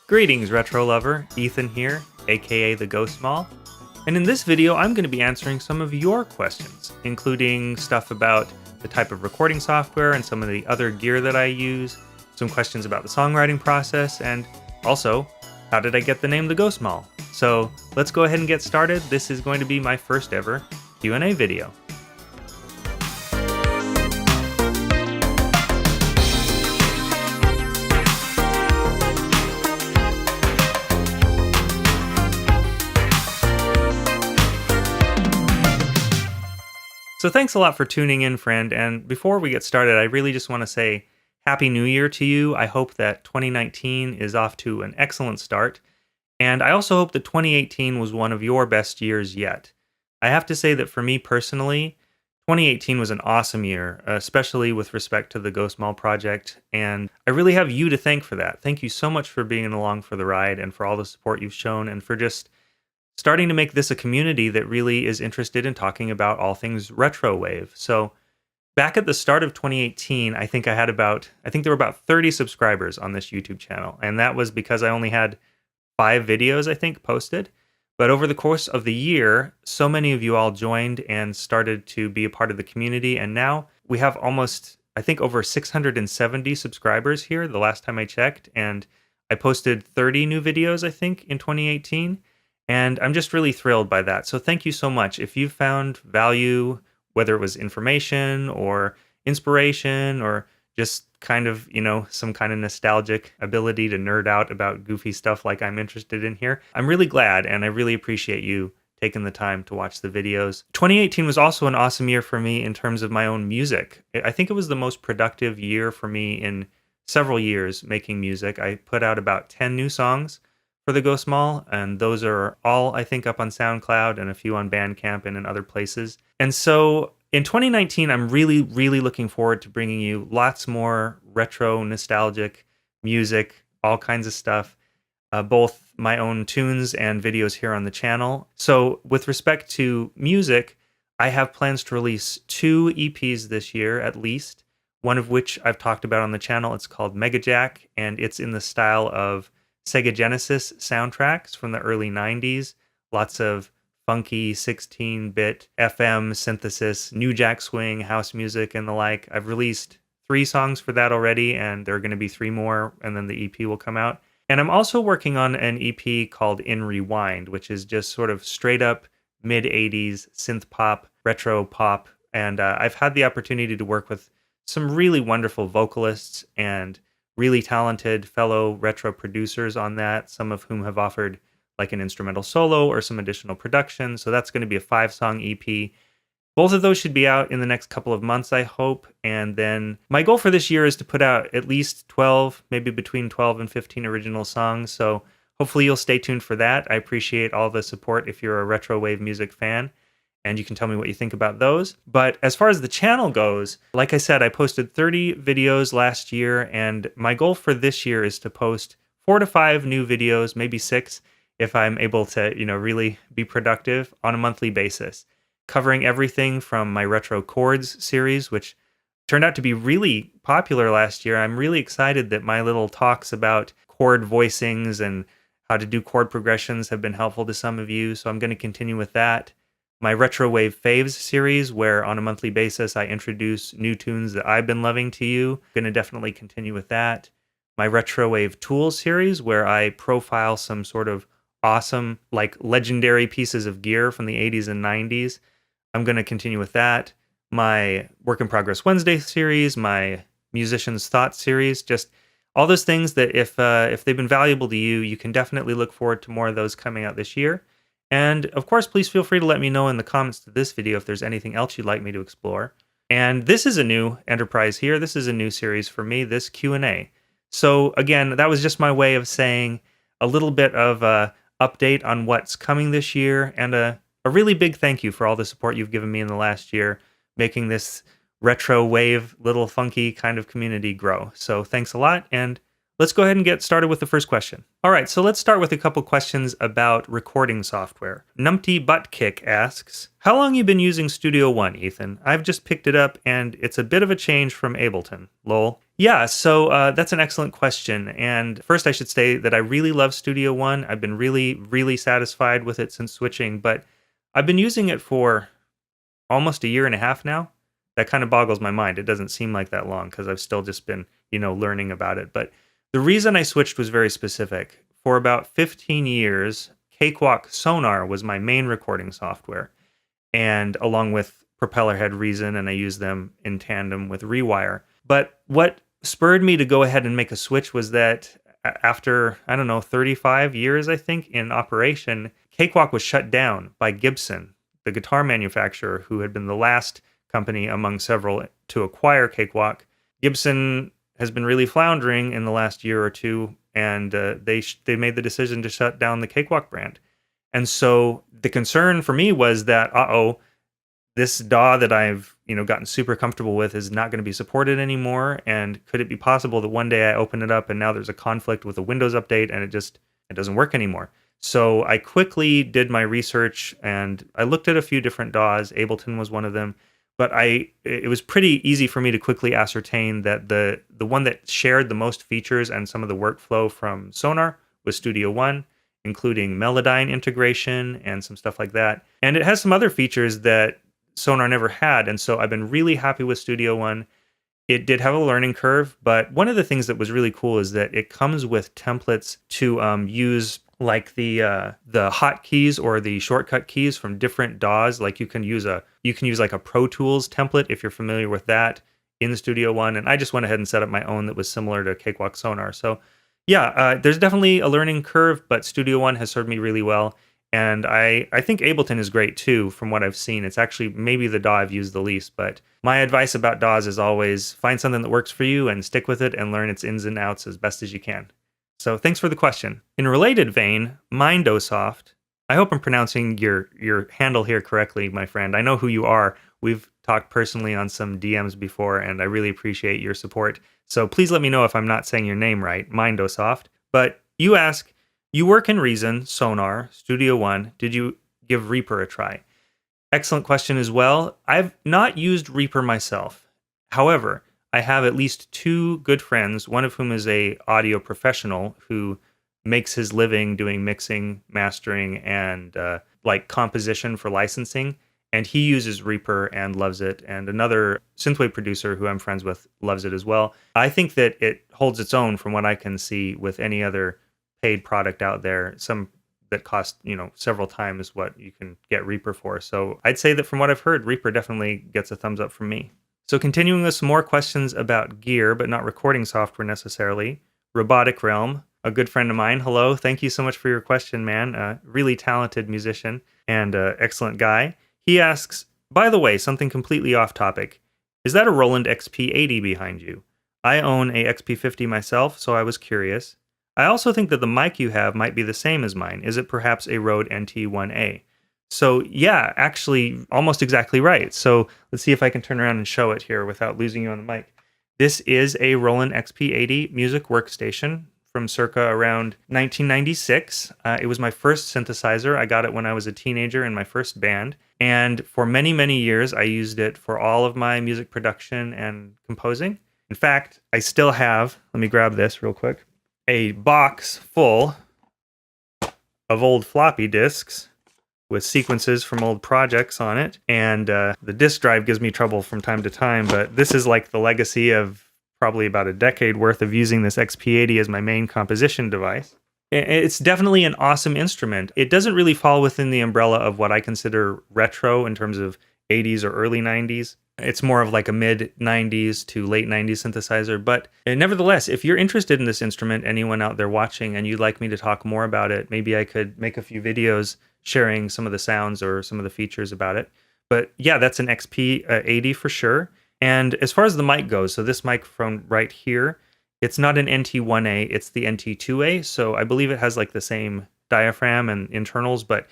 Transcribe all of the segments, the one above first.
Greetings, retro lover. Ethan here, aka the Ghost Mall. And in this video, I'm going to be answering some of your questions, including stuff about the type of recording software and some of the other gear that I use, some questions about the songwriting process, and also, how did I get the name the Ghost Mall? So let's go ahead and get started. This is going to be my first ever Q&A video. So thanks a lot for tuning in, friend. And before we get started, I really just want to say Happy New Year to you. I hope that 2019 is off to an excellent start. And I also hope that 2018 was one of your best years yet. I have to say that for me personally, 2018 was an awesome year, especially with respect to the Ghost Mall project. And I really have you to thank for that. Thank you so much for being along for the ride and for all the support you've shown and for just starting to make this a community that really is interested in talking about all things Retrowave. So back at the start of 2018, I think there were about 30 subscribers on this YouTube channel. And that was because I only had 5 videos, I think, posted. But over the course of the year, so many of you all joined and started to be a part of the community. And now we have almost, I think, over 670 subscribers here the last time I checked. And I posted 30 new videos, I think, in 2018. And I'm just really thrilled by that. So thank you so much. If you found value, whether it was information or inspiration or just kind of, some kind of nostalgic ability to nerd out about goofy stuff like I'm interested in here, I'm really glad and I really appreciate you taking the time to watch the videos. 2018 was also an awesome year for me in terms of my own music. I think it was the most productive year for me in several years making music. I put out about 10 new songs for the Ghost Mall, and those are all, I think, up on SoundCloud and a few on Bandcamp and in other places. And so in 2019, I'm really, really looking forward to bringing you lots more retro, nostalgic music, all kinds of stuff, both my own tunes and videos here on the channel. So with respect to music, I have plans to release 2 EPs this year, at least, one of which I've talked about on the channel. It's called Mega Jack, and it's in the style of Sega Genesis soundtracks from the early 90s. Lots of funky 16-bit FM synthesis, new jack swing, house music, and the like. I've released 3 songs for that already, and there are going to be 3 more, and then the EP will come out. And I'm also working on an EP called In Rewind, which is just sort of straight up mid-80s synth pop, retro pop. And I've had the opportunity to work with some really wonderful vocalists and really talented fellow retro producers on that, some of whom have offered like an instrumental solo or some additional production. So that's going to be a 5-song EP. Both of those should be out in the next couple of months, I hope. And then my goal for this year is to put out at least 12, maybe between 12 and 15 original songs. So hopefully you'll stay tuned for that. I appreciate all the support if you're a Retrowave music fan. And you can tell me what you think about those. But as far as the channel goes, like I said, I posted 30 videos last year, and my goal for this year is to post 4 to 5 new videos, maybe 6, if I'm able to, really be productive on a monthly basis, covering everything from my Retro Chords series, which turned out to be really popular last year. I'm really excited that my little talks about chord voicings and how to do chord progressions have been helpful to some of you, so I'm going to continue with that. My Retrowave Faves series, where on a monthly basis I introduce new tunes that I've been loving to you. Going to definitely continue with that. My Retrowave Tools series, where I profile some sort of awesome, like legendary pieces of gear from the 80s and 90s. I'm going to continue with that. My Work in Progress Wednesday series, my Musician's Thoughts series, just all those things that if they've been valuable to you, you can definitely look forward to more of those coming out this year. And of course, please feel free to let me know in the comments to this video if there's anything else you'd like me to explore. And this is a new enterprise here. This is a new series for me, this Q&A. So again, that was just my way of saying a little bit of a update on what's coming this year and a really big thank you for all the support you've given me in the last year, making this retro wave, little funky kind of community grow. So thanks a lot, and let's go ahead and get started with the first question. All right, so let's start with a couple questions about recording software. Numpty Buttkick asks, how long you been using Studio One, Ethan? I've just picked it up and it's a bit of a change from Ableton. Lol. Yeah, so that's an excellent question. And first, I should say that I really love Studio One. I've been really, really satisfied with it since switching, but I've been using it for almost a year and a half now. That kind of boggles my mind. It doesn't seem like that long because I've still just been, learning about it. But the reason I switched was very specific. For about 15 years, Cakewalk Sonar was my main recording software, and along with Propellerhead Reason, and I use them in tandem with Rewire. But what spurred me to go ahead and make a switch was that after, I don't know, 35 years, I think, in operation, Cakewalk was shut down by Gibson, the guitar manufacturer who had been the last company among several to acquire Cakewalk. Gibson has been really floundering in the last year or two, and they made the decision to shut down the Cakewalk brand. And so the concern for me was that, this DAW that I've gotten super comfortable with is not going to be supported anymore. And could it be possible that one day I open it up and now there's a conflict with a Windows update and it doesn't work anymore? So I quickly did my research and I looked at a few different DAWs. Ableton was one of them, but it was pretty easy for me to quickly ascertain that the one that shared the most features and some of the workflow from Sonar was Studio One, including Melodyne integration and some stuff like that. And it has some other features that Sonar never had, and so I've been really happy with Studio One. It did have a learning curve, but one of the things that was really cool is that it comes with templates to use like the hotkeys or the shortcut keys from different DAWs. Like you can use like a Pro Tools template if you're familiar with that in Studio One, and I just went ahead and set up my own that was similar to Cakewalk Sonar. So yeah, there's definitely a learning curve, but Studio One has served me really well. And I think Ableton is great too, from what I've seen. It's actually maybe the DAW I've used the least, but my advice about DAWs is always find something that works for you and stick with it and learn its ins and outs as best as you can. So thanks for the question. In a related vein, Mindosoft, I hope I'm pronouncing your handle here correctly, my friend. I know who you are. We've talked personally on some DMs before, and I really appreciate your support. So please let me know if I'm not saying your name right, Mindosoft. But you ask, you work in Reason, Sonar, Studio One. Did you give Reaper a try? Excellent question as well. I've not used Reaper myself. However, I have at least two good friends, one of whom is a audio professional who makes his living doing mixing, mastering, and like composition for licensing. And he uses Reaper and loves it. And another synthwave producer who I'm friends with loves it as well. I think that it holds its own from what I can see with any other paid product out there, some that cost several times what you can get Reaper for. So I'd say that from what I've heard, Reaper definitely gets a thumbs up from me. So continuing with some more questions about gear, but not recording software necessarily. Robotic Realm, a good friend of mine. Hello, thank you so much for your question, man. Really talented musician and excellent guy. He asks, by the way, something completely off topic. Is that a Roland XP80 behind you? I own a XP50 myself, so I was curious. I also think that the mic you have might be the same as mine. Is it perhaps a Rode NT1A? So yeah, actually almost exactly right. So let's see if I can turn around and show it here without losing you on the mic. This is a Roland XP80 music workstation from circa around 1996. It was my first synthesizer. I got it when I was a teenager in my first band. And for many, many years, I used it for all of my music production and composing. In fact, I still have, let me grab this real quick, a box full of old floppy disks with sequences from old projects on it. And the disk drive gives me trouble from time to time, but this is like the legacy of probably about a decade worth of using this XP80 as my main composition device. It's definitely an awesome instrument. It doesn't really fall within the umbrella of what I consider retro in terms of 80s or early 90s. It's more of like a mid 90s to late 90s synthesizer. But nevertheless, if you're interested in this instrument, anyone out there watching, and you'd like me to talk more about it, maybe I could make a few videos sharing some of the sounds or some of the features about it. But yeah, that's an XP80 for sure. And as far as the mic goes, so this microphone right here, it's not an NT1A, it's the NT2A. So I believe it has like the same diaphragm and internals, but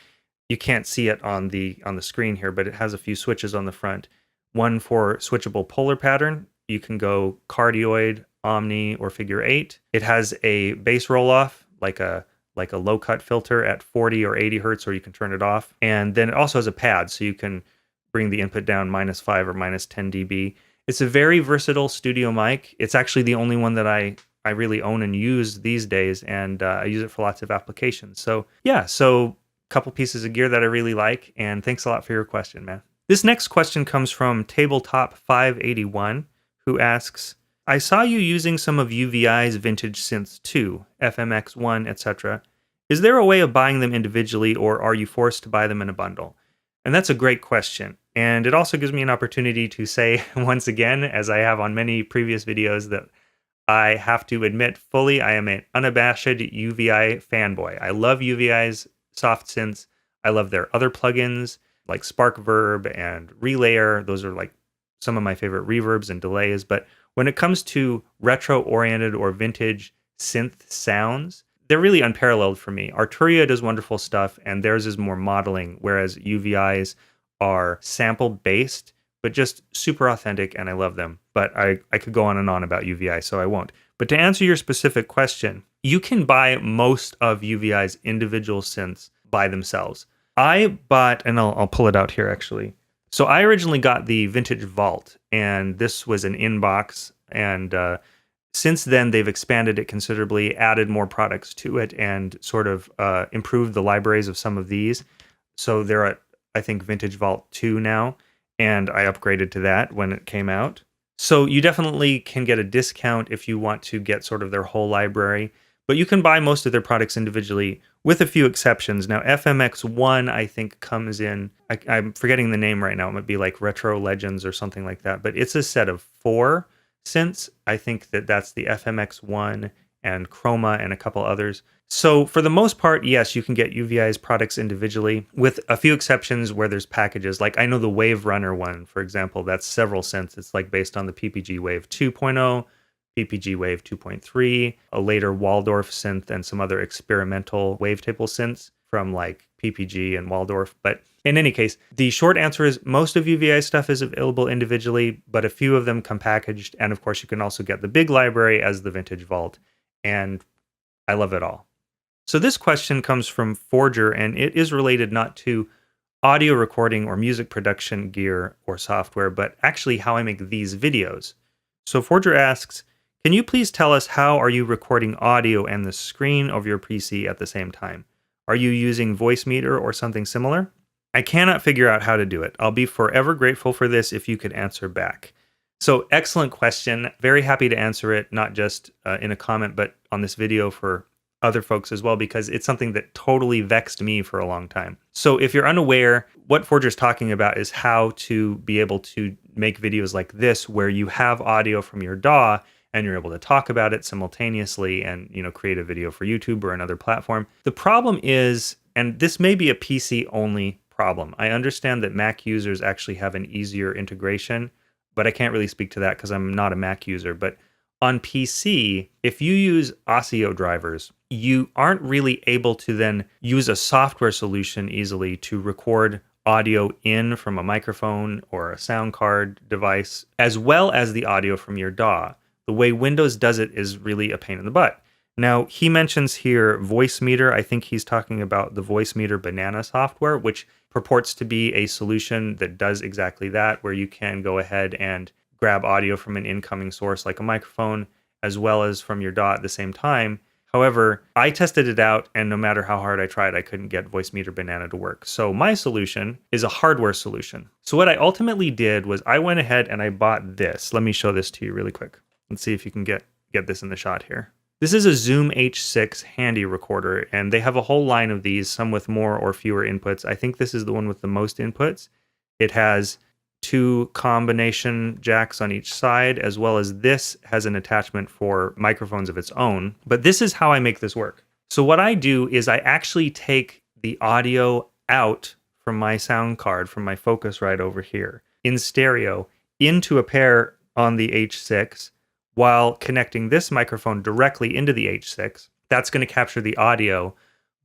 you can't see it on the screen here, but it has a few switches on the front. One for switchable polar pattern. You can go cardioid, omni, or figure 8. It has a bass roll-off, like a low cut filter at 40 or 80 hertz, or you can turn it off. And then it also has a pad, so you can bring the input down -5 or -10 dB. It's a very versatile studio mic. It's actually the only one that I really own and use these days, and I use it for lots of applications. So yeah, so couple pieces of gear that I really like, and thanks a lot for your question, man. This next question comes from Tabletop 581, who asks, I saw you using some of UVI's vintage synths too, FMX1, etc. Is there a way of buying them individually, or are you forced to buy them in a bundle? And that's a great question. And it also gives me an opportunity to say once again, as I have on many previous videos, that I have to admit fully I am an unabashed UVI fanboy. I love UVI's soft synths. I love their other plugins like Spark Verb and Relayer. Those are like some of my favorite reverbs and delays. But when it comes to retro-oriented or vintage synth sounds, they're really unparalleled for me. Arturia does wonderful stuff, and theirs is more modeling, whereas UVI's are sample-based, but just super authentic, and I love them. But I could go on and on about UVI, so I won't. But to answer your specific question, you can buy most of UVI's individual synths by themselves. I bought, and I'll pull it out here actually. So I originally got the Vintage Vault, and this was an inbox, and since then they've expanded it considerably, added more products to it, and sort of improved the libraries of some of these. So they're at, I think, Vintage Vault 2 now, and I upgraded to that when it came out. So you definitely can get a discount if you want to get sort of their whole library, but you can buy most of their products individually with a few exceptions. Now, FMX1, I think, comes in, I'm forgetting the name right now. It might be like Retro Legends or something like that, but it's a set of 4 synths. I think that's the FMX1 and Chroma and a couple others. So for the most part, yes, you can get UVI's products individually with a few exceptions where there's packages. Like I know the Wave Runner one, for example, that's several synths. It's like based on the PPG Wave 2.0, PPG Wave 2.3, a later Waldorf synth, and some other experimental wavetable synths from like PPG and Waldorf. But in any case, the short answer is most of UVI stuff is available individually, but a few of them come packaged. And of course, you can also get the big library as the Vintage Vault. And I love it all. So this question comes from Forger, and it is related not to audio recording or music production gear or software, but actually how I make these videos. So Forger asks, can you please tell us how are you recording audio and the screen of your PC at the same time? Are you using Voicemeeter or something similar? I cannot figure out how to do it. I'll be forever grateful for this if you could answer back. So excellent question. Very happy to answer it, not just in a comment, but on this video for other folks as well, because it's something that totally vexed me for a long time. So if you're unaware, what Forger's talking about is how to be able to make videos like this, where you have audio from your DAW and you're able to talk about it simultaneously and, you know, create a video for YouTube or another platform. The problem is, and this may be a PC only problem. I understand that Mac users actually have an easier integration, but I can't really speak to that because I'm not a Mac user. But on PC, if you use Osseo drivers, you aren't really able to then use a software solution easily to record audio in from a microphone or a sound card device, as well as the audio from your DAW. The way Windows does it is really a pain in the butt. Now, he mentions here Voicemeeter. I think he's talking about the Voicemeeter Banana software, which purports to be a solution that does exactly that, where you can go ahead and grab audio from an incoming source like a microphone, as well as from your DAW at the same time. However, I tested it out, and no matter how hard I tried, I couldn't get Voicemeeter Banana to work. So my solution is a hardware solution. So what I ultimately did was I went ahead and I bought this. Let me show this to you really quick. Let's see if you can get this in the shot here. This is a Zoom H6 handy recorder, and they have a whole line of these, some with more or fewer inputs. I think this is the one with the most inputs. It has 2 combination jacks on each side, as well as this has an attachment for microphones of its own. But this is how I make this work. So what I do is I actually take the audio out from my sound card, from my Focusrite over here, in stereo, into a pair on the H6, while connecting this microphone directly into the H6. That's going to capture the audio,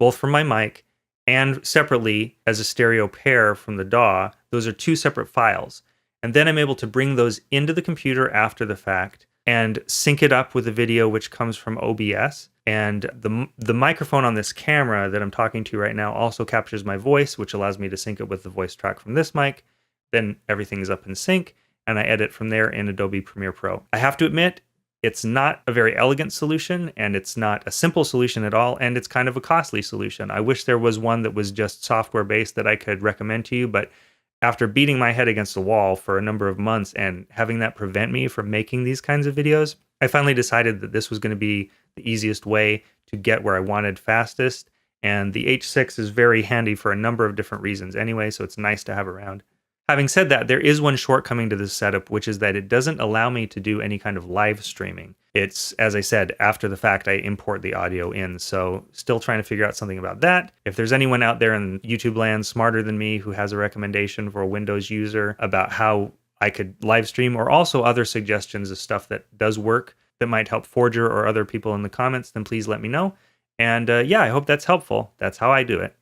both from my mic and separately as a stereo pair from the DAW. Those are 2 separate files. And then I'm able to bring those into the computer after the fact and sync it up with a video which comes from OBS. And the microphone on this camera that I'm talking to right now also captures my voice, which allows me to sync it with the voice track from this mic. Then everything's up in sync. and I edit from there in Adobe Premiere Pro. I have to admit, it's not a very elegant solution, and it's not a simple solution at all, and it's kind of a costly solution. I wish there was one that was just software-based that I could recommend to you, but after beating my head against the wall for a number of months and having that prevent me from making these kinds of videos, I finally decided that this was going to be the easiest way to get where I wanted fastest, and the H6 is very handy for a number of different reasons anyway, so it's nice to have around. Having said that, there is one shortcoming to this setup, which is that it doesn't allow me to do any kind of live streaming. It's, as I said, after the fact, I import the audio in, so still trying to figure out something about that. If there's anyone out there in YouTube land smarter than me who has a recommendation for a Windows user about how I could live stream, or also other suggestions of stuff that does work that might help Forger or other people in the comments, then please let me know. And yeah, I hope that's helpful. That's how I do it.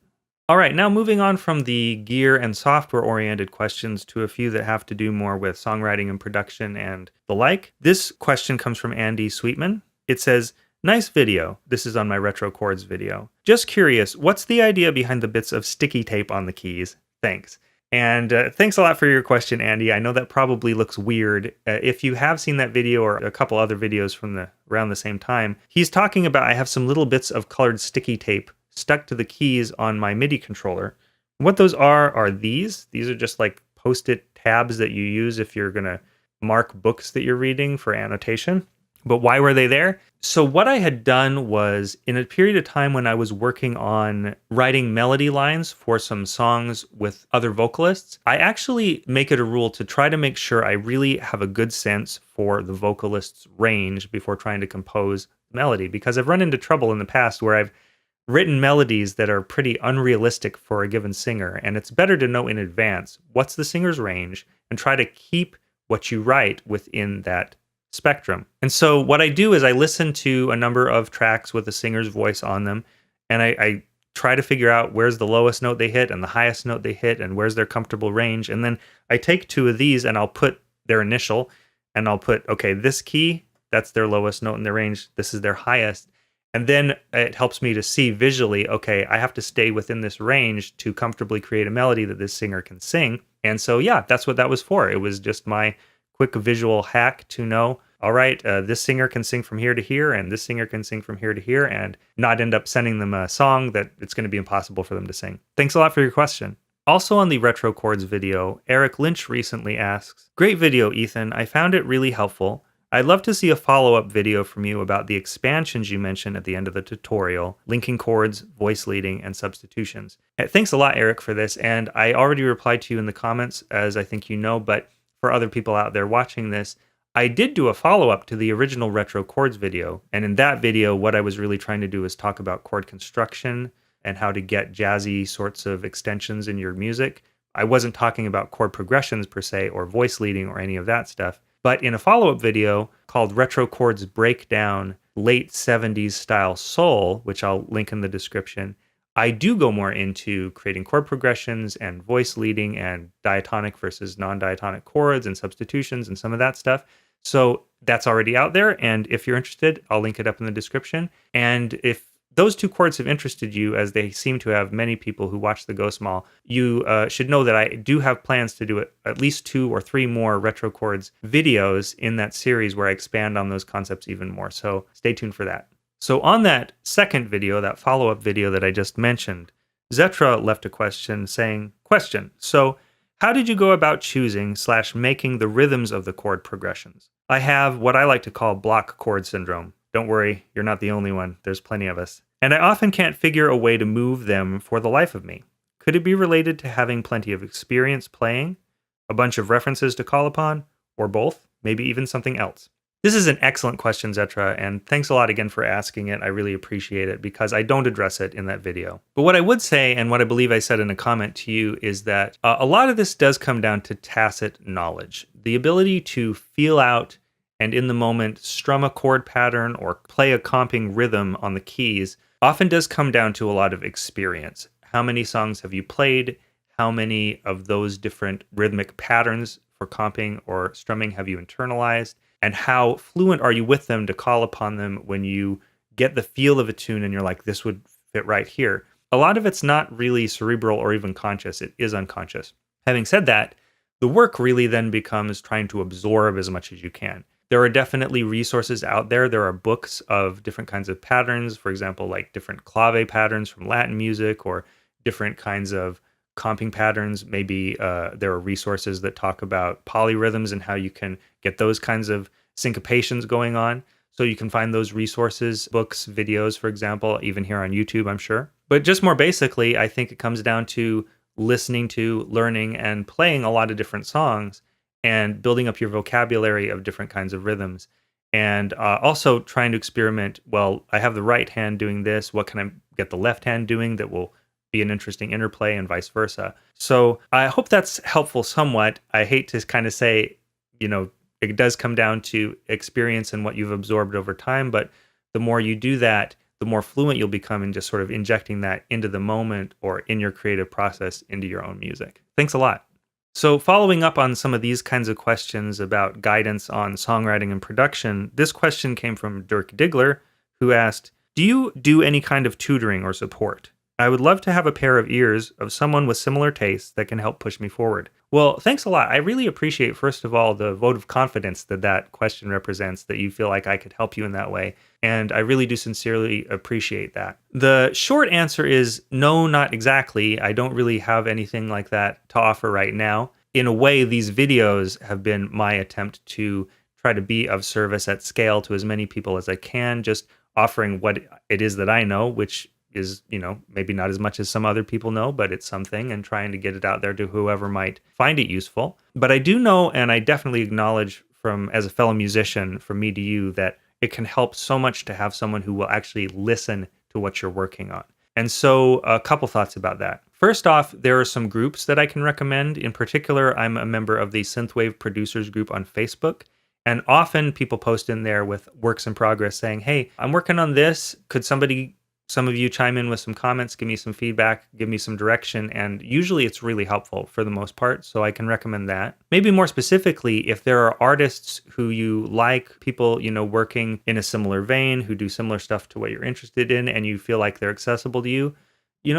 All right, now moving on from the gear and software-oriented questions to a few that have to do more with songwriting and production and the like. This question comes from Andy Sweetman. It says, "Nice video." This is on my Retro Chords video. "Just curious, what's the idea behind the bits of sticky tape on the keys? Thanks." And thanks a lot for your question, Andy. I know that probably looks weird. If you have seen that video or a couple other videos from around the same time, he's talking about I have some little bits of colored sticky tape stuck to the keys on my MIDI controller. What those are these. These are just like post-it tabs that you use if you're going to mark books that you're reading for annotation. But why were they there? So what I had done was, in a period of time when I was working on writing melody lines for some songs with other vocalists, I actually make it a rule to try to make sure I really have a good sense for the vocalist's range before trying to compose melody, because I've run into trouble in the past where I've written melodies that are pretty unrealistic for a given singer, and it's better to know in advance what's the singer's range and try to keep what you write within that spectrum. And so what I do is I listen to a number of tracks with a singer's voice on them, and I try to figure out where's the lowest note they hit and the highest note they hit and where's their comfortable range. And then I take two of these and I'll put their initial, and I'll put, okay, this key, that's their lowest note in their range, this is their highest. And then it helps me to see visually, okay, I have to stay within this range to comfortably create a melody that this singer can sing. And so, yeah, that's what that was for. It was just my quick visual hack to know, all right, this singer can sing from here to here, and this singer can sing from here to here, and not end up sending them a song that it's going to be impossible for them to sing. Thanks a lot for your question. Also on the Retro Chords video, Eric Lynch recently asks, "Great video, Ethan. I found it really helpful. I'd love to see a follow-up video from you about the expansions you mentioned at the end of the tutorial, linking chords, voice leading, and substitutions." Thanks a lot, Eric, for this, and I already replied to you in the comments, as I think you know, but for other people out there watching this, I did do a follow-up to the original Retro Chords video, and in that video, what I was really trying to do is talk about chord construction and how to get jazzy sorts of extensions in your music. I wasn't talking about chord progressions per se, or voice leading, or any of that stuff. But in a follow-up video called Retro Chords Breakdown Late 70s Style Soul, which I'll link in the description, I do go more into creating chord progressions and voice leading and diatonic versus non-diatonic chords and substitutions and some of that stuff. So that's already out there, and if you're interested, I'll link it up in the description. And if those two chords have interested you, as they seem to have many people who watch the Go Small, you should know that I do have plans to do at least 2 or 3 more Retro Chords videos in that series where I expand on those concepts even more. So stay tuned for that. So on that second video, that follow-up video that I just mentioned, Zetra left a question saying, "Question, so how did you go about choosing/making the rhythms of the chord progressions? I have what I like to call block chord syndrome. Don't worry, you're not the only one. There's plenty of us. And I often can't figure a way to move them for the life of me. Could it be related to having plenty of experience playing, a bunch of references to call upon, or both, maybe even something else?" This is an excellent question, Zetra, and thanks a lot again for asking it. I really appreciate it because I don't address it in that video. But what I would say, and what I believe I said in a comment to you, is that a lot of this does come down to tacit knowledge. The ability to feel out and in the moment strum a chord pattern or play a comping rhythm on the keys often does come down to a lot of experience. How many songs have you played? How many of those different rhythmic patterns for comping or strumming have you internalized? And how fluent are you with them to call upon them when you get the feel of a tune and you're like, this would fit right here? A lot of it's not really cerebral or even conscious. It is unconscious. Having said that, The work really then becomes trying to absorb as much as you can. There are definitely resources out there. There are books of different kinds of patterns, for example, like different clave patterns from Latin music or different kinds of comping patterns. Maybe there are resources that talk about polyrhythms and how you can get those kinds of syncopations going on. So you can find those resources, books, videos, for example, even here on YouTube, I'm sure. But just more basically, I think it comes down to listening to, learning, and playing a lot of different songs and building up your vocabulary of different kinds of rhythms. And also trying to experiment. Well, I have the right hand doing this. What can I get the left hand doing that will be an interesting interplay, and vice versa? So I hope that's helpful somewhat. I hate to kind of say, it does come down to experience and what you've absorbed over time. But the more you do that, the more fluent you'll become in just sort of injecting that into the moment or in your creative process into your own music. Thanks a lot. So, following up on some of these kinds of questions about guidance on songwriting and production, this question came from Dirk Diggler, who asked, "Do you do any kind of tutoring or support? I would love to have a pair of ears of someone with similar tastes that can help push me forward." Well, thanks a lot. I really appreciate, first of all, the vote of confidence that question represents, that you feel like I could help you in that way. And I really do sincerely appreciate that. The short answer is no, not exactly. I don't really have anything like that to offer right now. In a way, these videos have been my attempt to try to be of service at scale to as many people as I can, just offering what it is that I know, which is, maybe not as much as some other people know, but it's something, and trying to get it out there to whoever might find it useful. But I do know, and I definitely acknowledge as a fellow musician, from me to you, that it can help so much to have someone who will actually listen to what you're working on. And so a couple thoughts about that. First off, there are some groups that I can recommend. In particular, I'm a member of the Synthwave Producers group on Facebook. And often people post in there with works in progress saying, "Hey, I'm working on this. Could some of you chime in with some comments, give me some feedback, give me some direction?" And usually it's really helpful for the most part, so I can recommend that. Maybe more specifically, if there are artists who you like, people, working in a similar vein, who do similar stuff to what you're interested in, and you feel like they're accessible to you,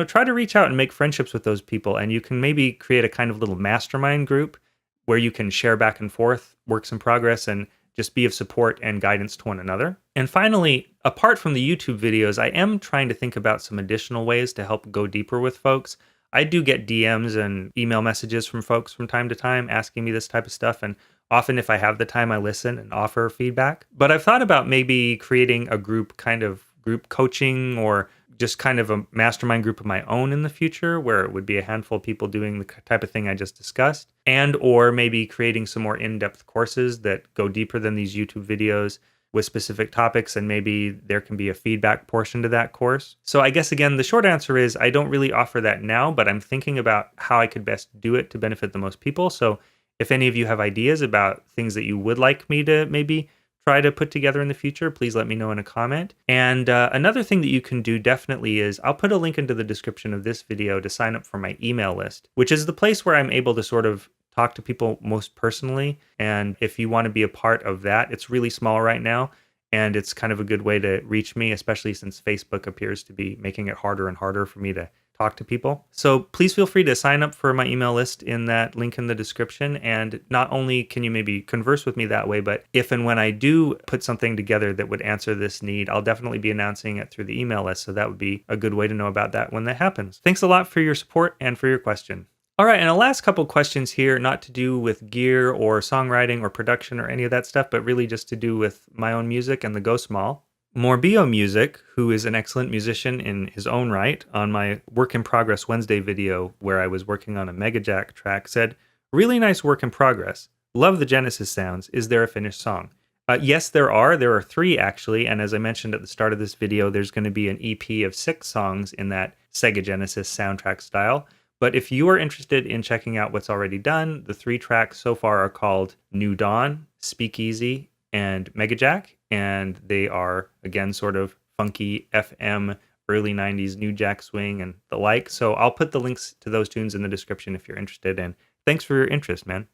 try to reach out and make friendships with those people. And you can maybe create a kind of little mastermind group where you can share back and forth works in progress and just be of support and guidance to one another. And finally, apart from the YouTube videos, I am trying to think about some additional ways to help go deeper with folks. I do get DMs and email messages from folks from time to time asking me this type of stuff. And often, if I have the time, I listen and offer feedback. But I've thought about maybe creating a group coaching, or just kind of a mastermind group of my own in the future, where it would be a handful of people doing the type of thing I just discussed, and or maybe creating some more in-depth courses that go deeper than these YouTube videos with specific topics, and maybe there can be a feedback portion to that course. So I guess, again, the short answer is I don't really offer that now, but I'm thinking about how I could best do it to benefit the most people. So if any of you have ideas about things that you would like me to maybe try to put together in the future, please let me know in a comment. And another thing that you can do definitely is, I'll put a link into the description of this video to sign up for my email list, which is the place where I'm able to sort of talk to people most personally. And if you want to be a part of that, it's really small right now, and it's kind of a good way to reach me, especially since Facebook appears to be making it harder and harder for me to talk to people. So please feel free to sign up for my email list in that link in the description. And not only can you maybe converse with me that way, but if and when I do put something together that would answer this need, I'll definitely be announcing it through the email list. So that would be a good way to know about that when that happens. Thanks a lot for your support and for your question. All right, and the last couple questions here, not to do with gear or songwriting or production or any of that stuff, but really just to do with my own music and the Go Small. Morbio Music, who is an excellent musician in his own right, on my Work in Progress Wednesday video where I was working on a Mega Jack track, said, "Really nice work in progress. Love the Genesis sounds. Is there a finished song?" Yes, there are. There are 3 actually, and as I mentioned at the start of this video, there's going to be an EP of 6 songs in that Sega Genesis soundtrack style. But if you are interested in checking out what's already done, the 3 tracks so far are called New Dawn, Speakeasy, and Mega Jack. And they are, again, sort of funky FM, early 90s New Jack Swing and the like. So I'll put the links to those tunes in the description if you're interested. And thanks for your interest, man.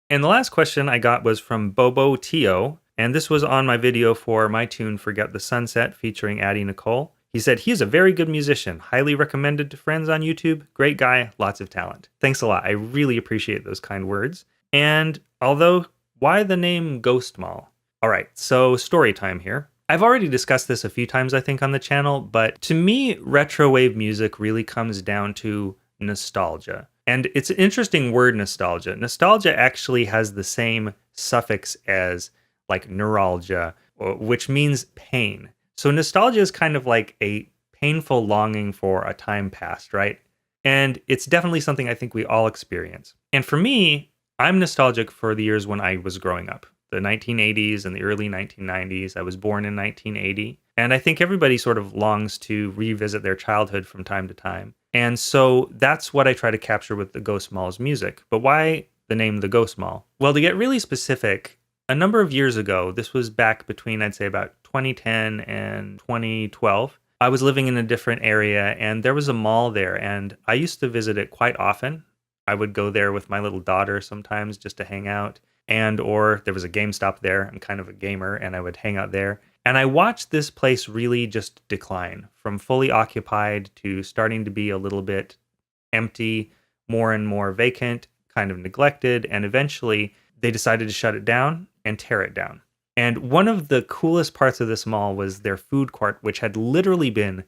And the last question I got was from Bobo Tio. And this was on my video for my tune Forget the Sunset featuring Addie Nicole. He said, he is a very good musician, highly recommended to friends on YouTube, great guy, lots of talent. Thanks a lot. I really appreciate those kind words. And although, why the name Ghost Mall? All right, so story time here. I've already discussed this a few times, I think, on the channel, but to me, retrowave music really comes down to nostalgia. And it's an interesting word, nostalgia. Nostalgia actually has the same suffix as like neuralgia, which means pain. So nostalgia is kind of like a painful longing for a time past, right? And it's definitely something I think we all experience. And for me, I'm nostalgic for the years when I was growing up, the 1980s and the early 1990s. I was born in 1980. And I think everybody sort of longs to revisit their childhood from time to time. And so that's what I try to capture with the Ghost Mall's music. But why the name The Ghost Mall? Well, to get really specific, a number of years ago, this was back between, I'd say, about 2010 and 2012, I was living in a different area and there was a mall there and I used to visit it quite often. I would go there with my little daughter sometimes just to hang out, or there was a GameStop there. I'm kind of a gamer and I would hang out there. And I watched this place really just decline from fully occupied to starting to be a little bit empty, more and more vacant, kind of neglected. And eventually they decided to shut it down and tear it down. And one of the coolest parts of this mall was their food court, which had literally been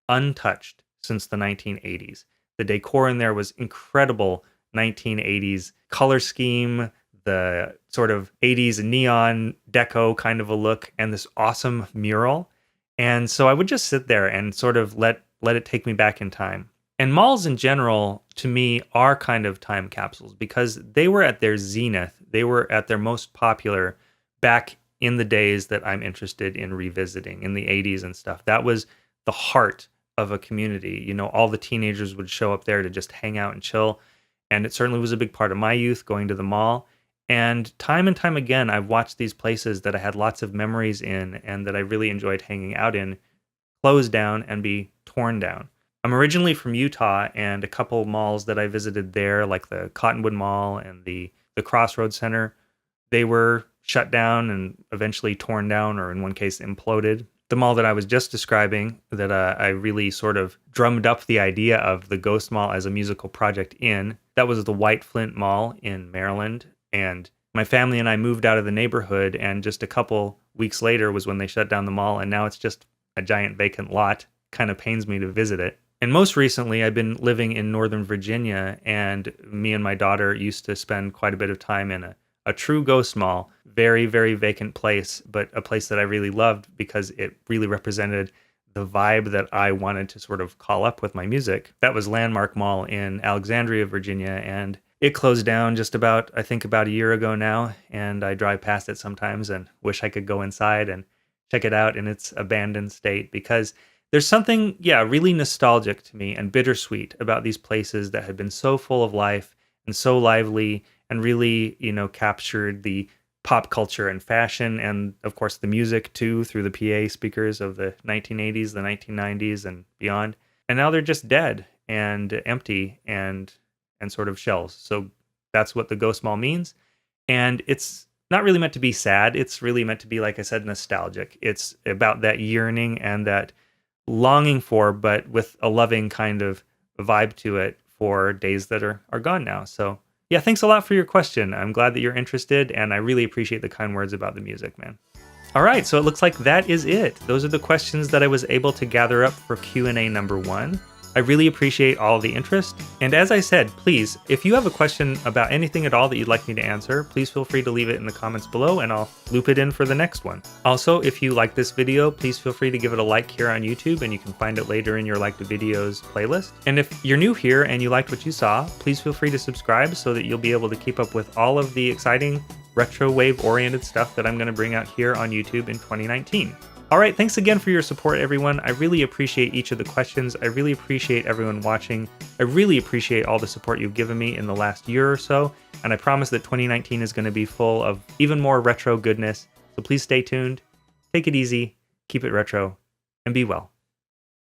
untouched since the 1980s. The decor in there was incredible 1980s color scheme, the sort of 80s neon deco kind of a look, and this awesome mural. And so I would just sit there and sort of let it take me back in time. And malls in general, to me, are kind of time capsules because they were at their zenith. They were at their most popular back in the days that I'm interested in revisiting, in the 80s and stuff. That was the heart of a community. You know, all the teenagers would show up there to just hang out and chill. And it certainly was a big part of my youth, going to the mall. And time again, I've watched these places that I had lots of memories in and that I really enjoyed hanging out in close down and be torn down. I'm originally from Utah, and a couple malls that I visited there, like the Cottonwood Mall and the Crossroads Center, they were shut down and eventually torn down, or in one case imploded. The mall that I was just describing, that I really sort of drummed up the idea of the Ghost Mall as a musical project in, that was the White Flint Mall in Maryland. And my family and I moved out of the neighborhood, and just a couple weeks later was when they shut down the mall, and now it's just a giant vacant lot. Kind of pains me to visit it. And most recently, I've been living in Northern Virginia, and me and my daughter used to spend quite a bit of time in a true ghost mall, very, very vacant place, but a place that I really loved because it really represented the vibe that I wanted to sort of call up with my music. That was Landmark Mall in Alexandria, Virginia, and it closed down just about a year ago now, and I drive past it sometimes and wish I could go inside and check it out in its abandoned state, because there's something, really nostalgic to me and bittersweet about these places that had been so full of life and so lively and really, captured the pop culture and fashion and, of course, the music, too, through the PA speakers of the 1980s, the 1990s, and beyond. And now they're just dead and empty and sort of shells. So that's what the Ghost Mall means. And it's not really meant to be sad. It's really meant to be, like I said, nostalgic. It's about that yearning and that longing for, but with a loving kind of vibe to it, for days that are gone now. So yeah, thanks a lot for your question. I'm glad that you're interested, and I really appreciate the kind words about the music, man. All right, so it looks like that is it. Those are the questions that I was able to gather up for Q&A number 1. I really appreciate all the interest. And as I said, please, if you have a question about anything at all that you'd like me to answer, please feel free to leave it in the comments below and I'll loop it in for the next one. Also, if you like this video, please feel free to give it a like here on YouTube, and you can find it later in your liked videos playlist. And if you're new here and you liked what you saw, please feel free to subscribe so that you'll be able to keep up with all of the exciting retro wave oriented stuff that I'm going to bring out here on YouTube in 2019. All right, thanks again for your support, everyone. I really appreciate each of the questions. I really appreciate everyone watching. I really appreciate all the support you've given me in the last year or so, and I promise that 2019 is going to be full of even more retro goodness. So please stay tuned, take it easy, keep it retro, and be well.